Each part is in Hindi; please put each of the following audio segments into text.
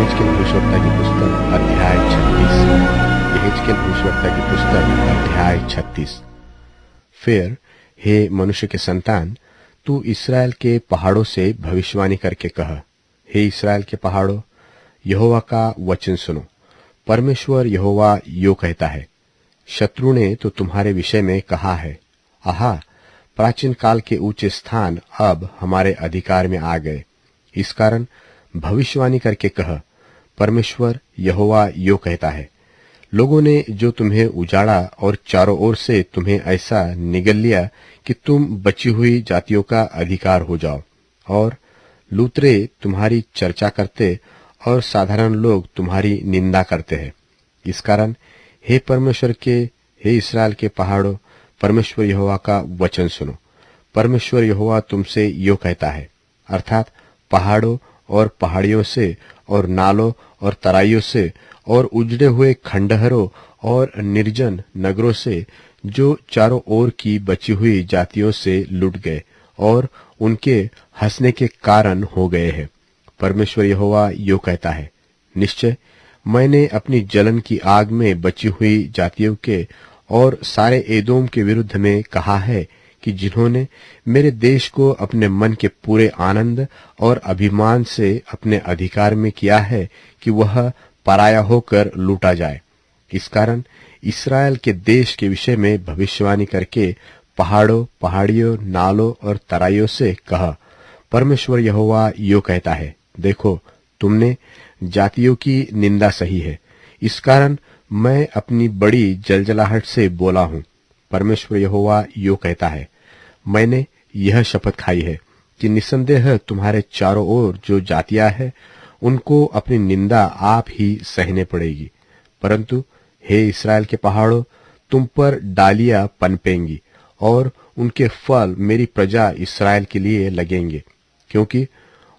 यहेजकेल भविष्यवक्ता की पुस्तक अध्याय 36। यहेजकेल भविष्यवक्ता की पुस्तक अध्याय 36। फिर हे मनुष्य के संतान, तू इस्राएल के पहाड़ों से भविष्यवाणी करके कह, हे इस्राएल के पहाड़ों, यहोवा का वचन सुनो। परमेश्वर यहोवा यो कहता है, शत्रु ने तो तुम्हारे विषय में कहा है, आहा, प्राचीन काल के ऊंचे स्थान अब हमारे अधिकार में आ गए। इस कारण भविष्यवाणी करके कह, परमेश्वर यहोवा यो कहता है, लोगों ने जो तुम्हें उजाड़ा और चारों ओर से तुम्हें ऐसा निगल लिया कि तुम बची हुई जातियों का अधिकार हो जाओ, और लूतरे तुम्हारी चर्चा करते और साधारण लोग तुम्हारी निंदा करते हैं। इस कारण हे परमेश्वर के, हे इस्राएल के पहाड़ों, परमेश्वर यहोवा का वचन सुनो। परमेश्वर यहोवा तुमसे यो कहता है, अर्थात पहाड़ों और पहाड़ियों से और नालों और तराइयों से और उजड़े हुए खंडहरों और निर्जन नगरों से, जो चारों ओर की बची हुई जातियों से लुट गए और उनके हंसने के कारण हो गए हैं। परमेश्वर यहोवा यो कहता है, निश्चय मैंने अपनी जलन की आग में बची हुई जातियों के और सारे एदोम के विरुद्ध में कहा है कि जिन्होंने मेरे देश को अपने मन के पूरे आनंद और अभिमान से अपने अधिकार में किया है कि वह पराया होकर लूटा जाए। इस कारण इस्राएल के देश के विषय में भविष्यवाणी करके पहाड़ों, पहाड़ियों, नालों और तराइयों से कह, परमेश्वर यहोवा यो कहता है, देखो, तुमने जातियों की निंदा सही है। इस कारण मैं अपनी बड़ी जलजलाहट से बोला हूं। परमेश्वर यहोवा यो कहता है, मैंने यह शपथ खाई है कि निसंदेह तुम्हारे चारों ओर जो जातियां हैं, उनको अपनी निंदा आप ही सहने पड़ेगी। परंतु हे इस्राएल के पहाड़ों, तुम पर डालियां पनपेंगी और उनके फल मेरी प्रजा इस्राएल के लिए लगेंगे, क्योंकि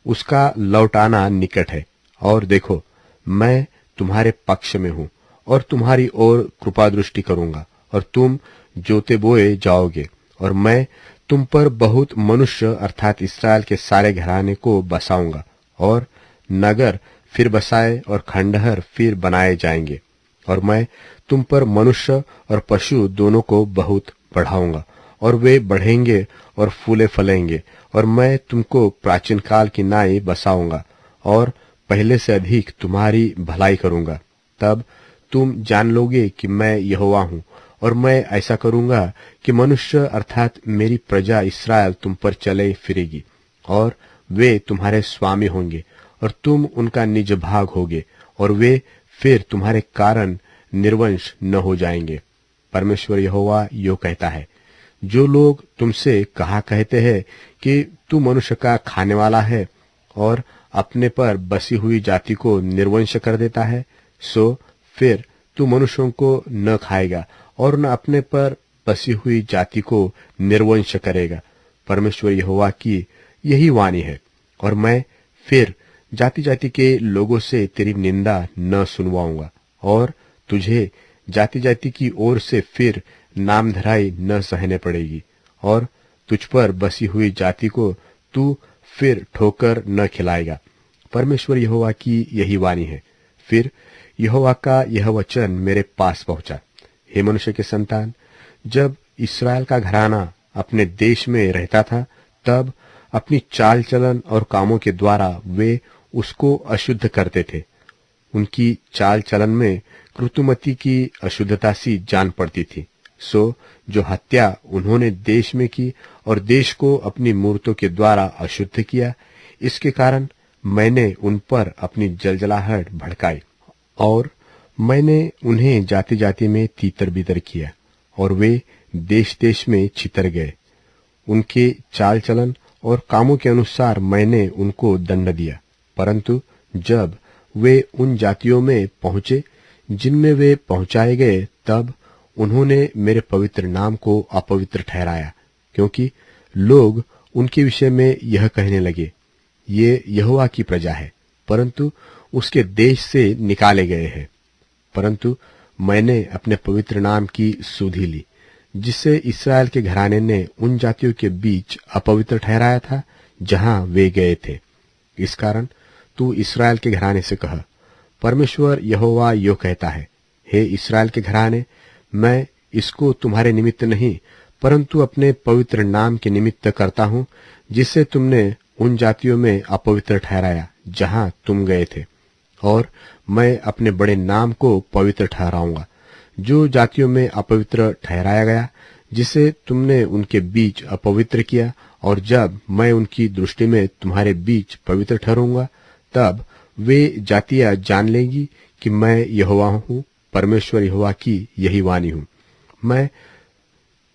उसका लौटाना निकट है। और देखो, मैं तुम्हारे पक्ष में हूं और तुम्हारी ओर कृपा दृष्टि करूंगा, और तुम जोते बोए जाओगे, और मैं तुम पर बहुत मनुष्य अर्थात इस्राएल के सारे घराने को बसाऊंगा, और नगर फिर बसाए और खंडहर फिर बनाए जाएंगे। और मैं तुम पर मनुष्य और पशु दोनों को बहुत बढ़ाऊंगा, और वे बढ़ेंगे और फूले फलेंगे, और मैं तुमको प्राचीन काल की नाई बसाऊंगा और पहले से अधिक तुम्हारी भलाई करूंगा। तब तुम जान लोगे कि मैं यहोवा हूं, और मैं ऐसा करूंगा कि मनुष्य अर्थात मेरी प्रजा इस्राएल तुम पर चले फिरेगी, और वे तुम्हारे स्वामी होंगे, और तुम उनका निज भाग होगे, और वे फिर तुम्हारे कारण निर्वंश न हो जाएंगे। परमेश्वर यहोवा यो कहता है, जो लोग तुमसे कहा कहते हैं कि तू मनुष्य का खाने वाला है और अपने पर बसी हुई जाति को निर्वंश कर देता है, सो फिर तू मनुष्यों को न खाएगा और न अपने पर बसी हुई जाति को निर्वंश करेगा। परमेश्वर यहोवा की यही वाणी है। और मैं फिर जाति जाति के लोगों से तेरी निंदा न सुनवाऊंगा, और तुझे जाति जाति की ओर से फिर नामधराई न सहने पड़ेगी, और तुझ पर बसी हुई जाति को तू फिर ठोकर न खिलाएगा। परमेश्वर यहोवा की यही वाणी है। फिर यहोवा का यह वचन मेरे पास पहुंचा, हे मनुष्य के संतान, जब इस्राएल का घराना अपने देश में रहता था, तब अपनी चाल चलन और कामों के द्वारा वे उसको अशुद्ध करते थे। उनकी चाल चलन में कृतुमती की अशुद्धता सी जान पड़ती थी। सो जो हत्या उन्होंने देश में की और देश को अपनी मूर्तों के द्वारा अशुद्ध किया, इसके कारण मैंने उन पर अपनी जलजलाहट भड़काई, और मैंने उन्हें जाति जाति में तीतर बितर किया, और वे देश देश में छितर गए। उनके चाल चलन और कामों के अनुसार मैंने उनको दंड दिया। परंतु जब वे उन जातियों में पहुंचे जिनमें वे पहुंचाए गए, तब उन्होंने मेरे पवित्र नाम को अपवित्र ठहराया, क्योंकि लोग उनके विषय में यह कहने लगे, ये यहोवा की प्रजा है, परंतु उसके देश से निकाले गए हैं। परंतु मैंने अपने पवित्र नाम की सुधि ली, जिसे इस्राएल के घराने ने उन जातियों के बीच अपवित्र ठहराया था जहां वे गए थे। इस कारण तू इस्राएल के घराने से कह, परमेश्वर यहोवा यो कहता है, हे इस्राएल के घराने, मैं इसको तुम्हारे निमित्त नहीं परंतु अपने पवित्र नाम के निमित्त करता हूं, जिसे तुमने उन जातियों में अपवित्र ठहराया जहां तुम गए थे। और मैं अपने बड़े नाम को पवित्र ठहराऊंगा। जो जातियों में अपवित्र ठहराया गया, जिसे तुमने उनके बीच अपवित्र किया, और जब मैं उनकी दृष्टि में तुम्हारे बीच पवित्र ठहरूंगा, तब वे जातियां जान लेंगी कि मैं यहोवा हूं। परमेश्वर यहोवा की यही वाणी हूं। मैं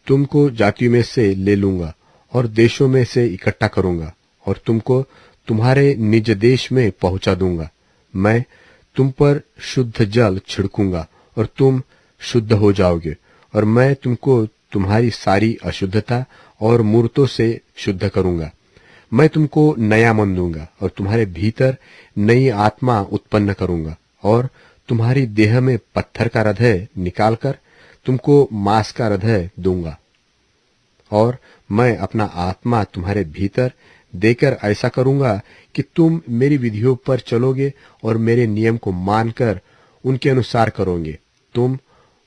तुमको जातियों में से ले लूंगा और देशों में से इकट्ठा करूंगा और तुमको तुम्हारे निज देश में पहुंचा दूंगा। मैं तुम पर शुद्ध जल छिड़कूंगा और तुम शुद्ध हो जाओगे, और मैं तुमको तुम्हारी सारी अशुद्धता और मूर्तों से शुद्ध करूंगा। मैं तुमको नया मन दूंगा और तुम्हारे भीतर नई आत्मा उत्पन्न करूंगा, और तुम्हारी देह में पत्थर का हृदय निकालकर तुमको मांस का हृदय दूंगा। और मैं अपना आत्मा तुम्हारे भीतर देकर ऐसा करूंगा कि तुम मेरी विधियों पर चलोगे और मेरे नियम को मानकर उनके अनुसार करोगे। तुम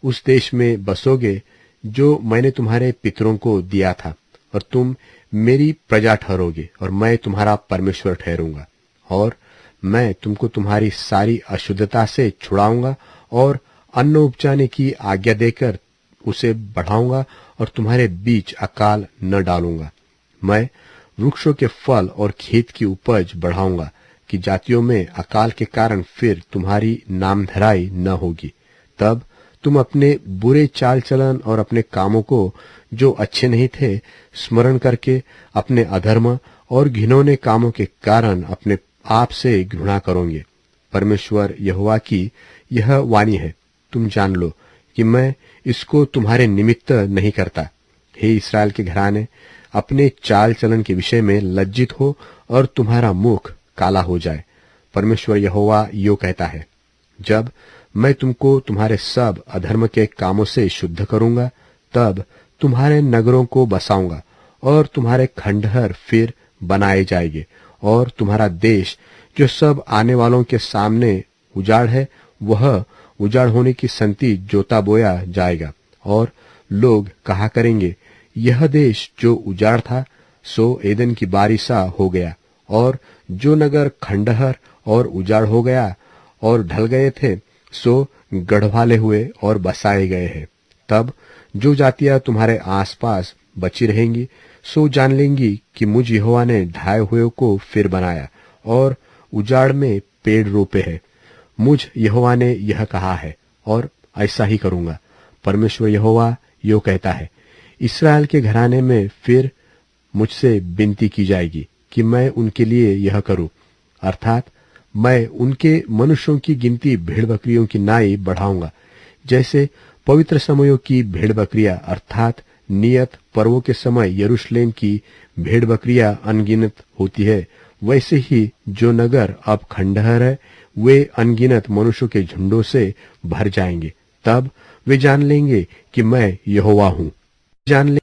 उस देश में बसोगे जो मैंने तुम्हारे पितरों को दिया था, और तुम मेरी प्रजा ठहरोगे और मैं तुम्हारा परमेश्वर ठहरूंगा। और मैं तुमको तुम्हारी सारी अशुद्धता से छुड़ाऊंगा और अन्न उपजाने की आज्ञा देकर उसे बढ़ाऊंगा और तुम्हारे बीच अकाल न डालूंगा। मैं वृक्षों के फल और खेत की उपज बढ़ाऊंगा कि जातियों में अकाल के कारण फिर तुम्हारी नामधराई न होगी। तब तुम अपने बुरे चाल चलन और अपने कामों को जो अच्छे नहीं थे स्मरण करके अपने अधर्म और घिनौने कामों के कारण अपने आप से घृणा करोगे। परमेश्वर यहोवा की यह वाणी है, तुम जान लो कि मैं इसको तुम्हारे निमित्त नहीं करता। हे इस्राएल के घराने, अपने चाल चलन के विषय में लज्जित हो और तुम्हारा मुख काला हो जाए। परमेश्वर यहोवा यो कहता है, जब मैं तुमको तुम्हारे सब अधर्म के कामों से शुद्ध करूंगा, तब तुम्हारे नगरों को बसाऊंगा और तुम्हारे खंडहर फिर बनाए जाएंगे, और तुम्हारा देश जो सब आने वालों के सामने उजाड़ है, वह उजाड़ होने की संति जोता बोया जाएगा। और लोग कहा करेंगे, यह देश जो उजाड़ था सो एदन की बारी सा हो गया, और जो नगर खंडहर और उजाड़ हो गया और ढल गए थे सो गढ़वाले हुए और बसाए गए हैं। तब जो जातियां तुम्हारे आसपास बची रहेंगी सो जान लेंगी कि मुझ यहोवा ने ढाए हुए को फिर बनाया और उजाड़ में पेड़ रोपे हैं। मुझ यहोवा ने यह कहा है और ऐसा ही करूंगा। परमेश्वर यहोवा यो कहता है, इस्राएल के घराने में फिर मुझसे विनती की जाएगी कि मैं उनके लिए यह करूं, अर्थात मैं उनके मनुष्यों की गिनती भेड़ बकरियों की नाई बढ़ाऊंगा। जैसे पवित्र समयों की भेड़ बकरियां अर्थात नियत पर्वों के समय यरूशलेम की भेड़ बकरियां अनगिनत होती है, वैसे ही जो नगर अब खंडहर है वे अनगिनत मनुष्यों के झुंडों से भर जाएंगे। तब वे जान लेंगे कि मैं यहोवा हूं। जान ले